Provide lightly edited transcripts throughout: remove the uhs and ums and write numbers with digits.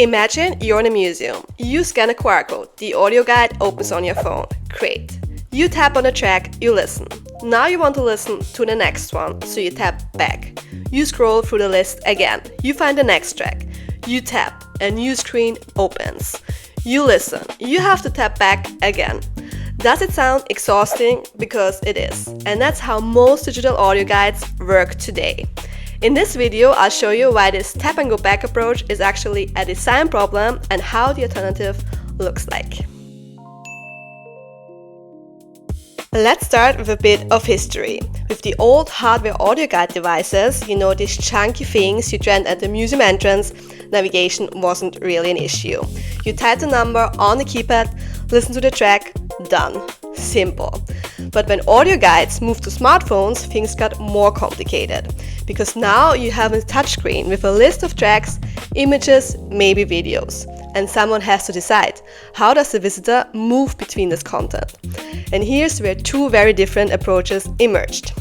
Imagine you're in a museum. You scan a QR code. The audio guide opens on your phone. Great. You tap on a track, you listen. Now you want to listen to the next one, so you tap back. You scroll through the list again. You find the next track. You tap, a new screen opens. You listen. You have to tap back again. Does it sound exhausting? Because it is. And that's how most digital audio guides work today. In this video, I'll show you why this tap and go back approach is actually a design problem and how the alternative looks like. Let's start with a bit of history. With the old hardware audio guide devices, you know, these chunky things you trend at the museum entrance, navigation wasn't really an issue. You type the number on the keypad, listen to the track, done. Simple. But when audio guides moved to smartphones, things got more complicated. Because now you have a touchscreen with a list of tracks, images, maybe videos. And someone has to decide, how does the visitor move between this content? And here's where two very different approaches emerged.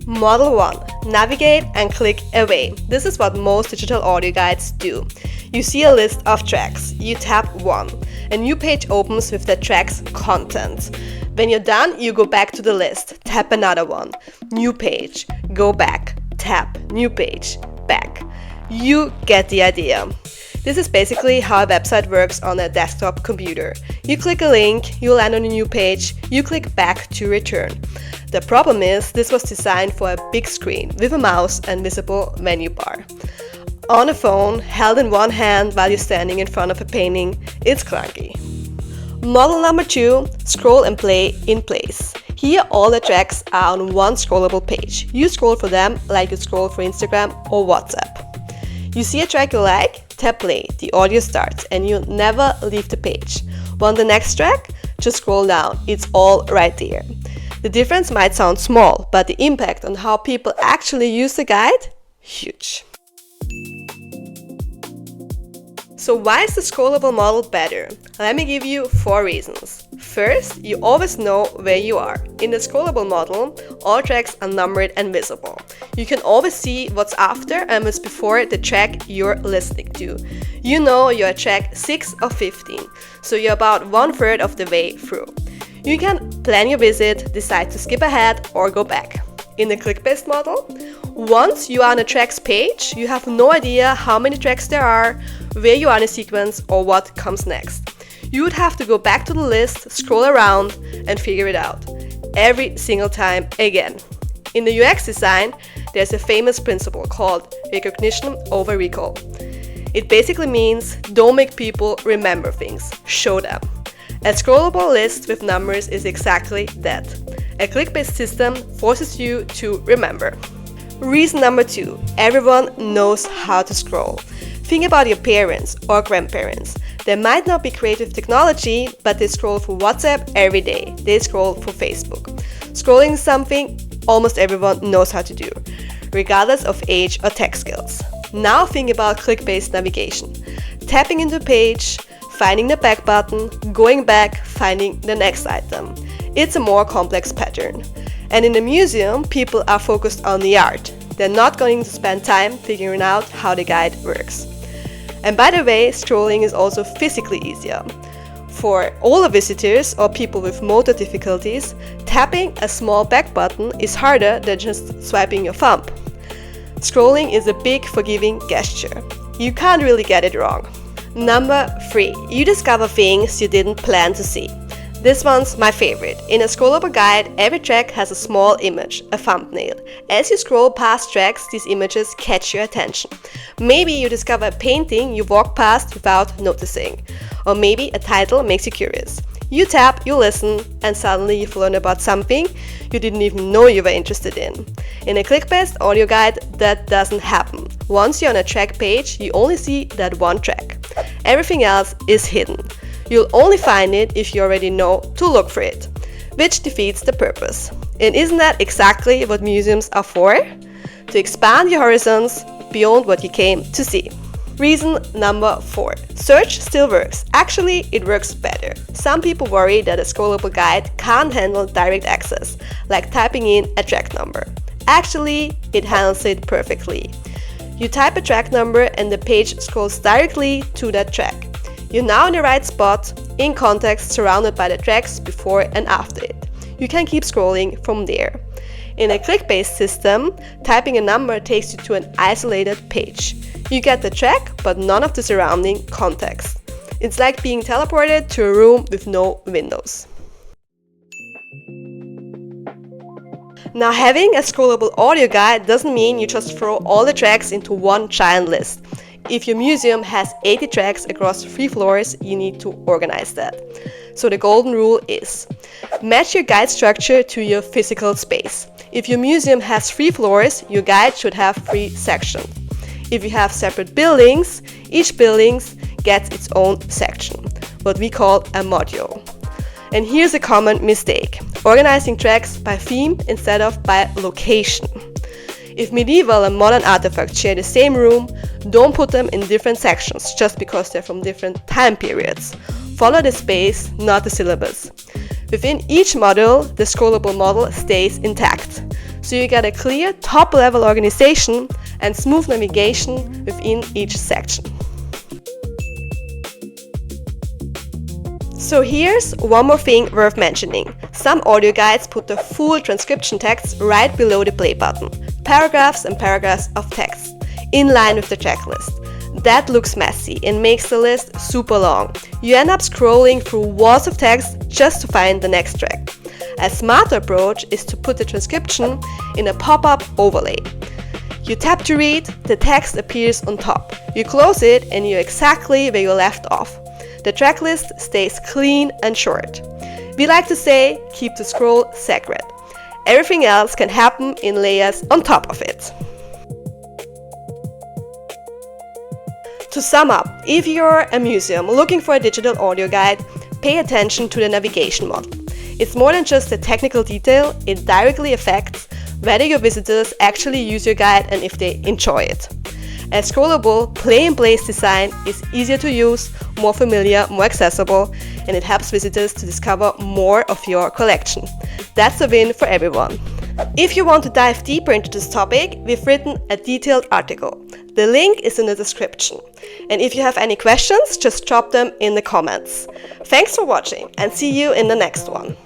Model 1. Navigate and click away. This is what most digital audio guides do. You see a list of tracks. You tap one. A new page opens with the track's content. When you're done, you go back to the list. Tap another one. New page. Go back. Tap. New page. Back. You get the idea. This is basically how a website works on a desktop computer. You click a link, you land on a new page, you click back to return. The problem is, this was designed for a big screen with a mouse and visible menu bar. On a phone, held in one hand while you're standing in front of a painting, it's clunky. Model number 2, scroll and play in place. Here all the tracks are on one scrollable page. You scroll for them like you scroll for Instagram or WhatsApp. You see a track you like? Tap play, the audio starts and you never leave the page. Want the next track? Just scroll down, it's all right there. The difference might sound small, but the impact on how people actually use the guide? Huge. So why is the scrollable model better? Let me give you 4 reasons. First, you always know where you are. In the scrollable model, all tracks are numbered and visible. You can always see what's after and what's before the track you're listening to. You know you're at track 6 of 15, so you're about 1/3 of the way through. You can plan your visit, decide to skip ahead or go back. In the click-based model, once you are on a tracks page, you have no idea how many tracks there are, where you are in a sequence or what comes next. You would have to go back to the list, scroll around and figure it out. Every single time again. In the UX design, there's a famous principle called recognition over recall. It basically means don't make people remember things, show them. A scrollable list with numbers is exactly that. A click-based system forces you to remember. Reason number 2, everyone knows how to scroll. Think about your parents or grandparents. They might not be creative technology, but they scroll through WhatsApp every day. They scroll through Facebook. Scrolling is something almost everyone knows how to do, regardless of age or tech skills. Now think about click-based navigation. Tapping into a page, finding the back button, going back, finding the next item. It's a more complex pattern. And in the museum, people are focused on the art. They're not going to spend time figuring out how the guide works. And by the way, scrolling is also physically easier. For older visitors or people with motor difficulties, tapping a small back button is harder than just swiping your thumb. Scrolling is a big forgiving gesture. You can't really get it wrong. Number 3, you discover things you didn't plan to see. This one's my favorite. In a scrollable guide, every track has a small image, a thumbnail. As you scroll past tracks, these images catch your attention. Maybe you discover a painting you walk past without noticing. Or maybe a title makes you curious. You tap, you listen, and suddenly you've learned about something you didn't even know you were interested in. In a click-based audio guide, that doesn't happen. Once you're on a track page, you only see that one track. Everything else is hidden. You'll only find it if you already know to look for it, which defeats the purpose. And isn't that exactly what museums are for? To expand your horizons beyond what you came to see. Reason number 4. Search still works. Actually, it works better. Some people worry that a scrollable guide can't handle direct access, like typing in a track number. Actually, it handles it perfectly. You type a track number and the page scrolls directly to that track. You're now in the right spot, in context, surrounded by the tracks before and after it. You can keep scrolling from there. In a click-based system, typing a number takes you to an isolated page. You get the track, but none of the surrounding context. It's like being teleported to a room with no windows. Now, having a scrollable audio guide doesn't mean you just throw all the tracks into one giant list. If your museum has 80 tracks across 3 floors, you need to organize that. So the golden rule is: match your guide structure to your physical space. If your museum has 3 floors, your guide should have 3 sections. If you have separate buildings, each building gets its own section, what we call a module. And here's a common mistake: organizing tracks by theme instead of by location. If medieval and modern artifacts share the same room, don't put them in different sections just because they're from different time periods. Follow the space, not the syllabus. Within each module, the scrollable model stays intact. So you get a clear top-level organization and smooth navigation within each section. So here's one more thing worth mentioning. Some audio guides put the full transcription text right below the play button. Paragraphs and paragraphs of text, in line with the checklist. That looks messy and makes the list super long. You end up scrolling through walls of text just to find the next track. A smarter approach is to put the transcription in a pop-up overlay. You tap to read, the text appears on top. You close it and you're exactly where you left off. The track list stays clean and short. We like to say, keep the scroll sacred. Everything else can happen in layers on top of it. To sum up, if you're a museum looking for a digital audio guide, pay attention to the navigation model. It's more than just a technical detail, it directly affects whether your visitors actually use your guide and if they enjoy it. A scrollable, play-in-place design is easier to use, more familiar, more accessible, and it helps visitors to discover more of your collection. That's a win for everyone. If you want to dive deeper into this topic, we've written a detailed article. The link is in the description. And if you have any questions, just drop them in the comments. Thanks for watching and see you in the next one.